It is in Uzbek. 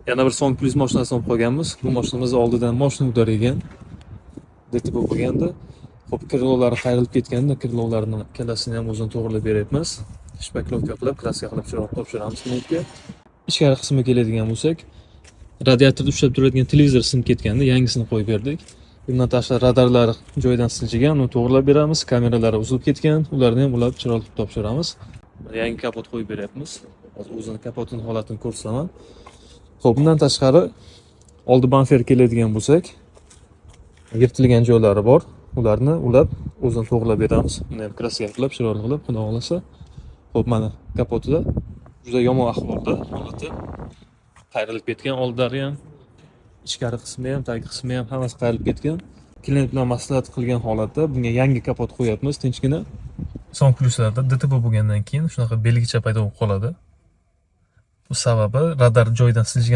Yana bir Song Plus mashinasini olib qolganmiz. Bu mashinamiz oldidan moshina ko'targan. DTP bo'lganda, hop kirlovlari qayrilib ketganda, kirlovlarni ikkalasini ham o'zini to'g'rilab beryapmiz. Shpaklovka qilib, klassika qilib topshiramiz klientga. Ichkari qismiga keladigan bo'lsak, radiatorda ushlab turadigan televizor sinib ketganda yangisini qo'yib berdik. Bundan tashqari radarlar joyidan siljigan, uni to'g'rilab beramiz. Kameralari uzilib ketgan, ularni ham ulab chiroyli qilib topshiramiz. Yangi kapot qo'yib beryapmiz. Hozir o'zini kapotining holatini ko'rsataman. Xo'p, bundan tashqari oldi bamper keladigan bo'lsak, yirtilgan joylari bor. Ularni ulab, o'zini to'g'rilab beramiz. Uni ham klassika qilib, chiroyli qilib, xudo xolasa. Xo'p, mana kapotida juda yomon ahvolda holati. Qayrilib ketgan, oldlari ham, ichkari qismi ham, tagi qismi ham hammasi qayrilib ketgan. Klient bilan maslahat qilgan holatda bunga yangi kapot qo'yapmiz, tinchgina. Song Pluslarda DTP bo'lgandan keyin shunaqa belgicha paydo bo'lib qoladi. Bu sababi radar joyidan siljigan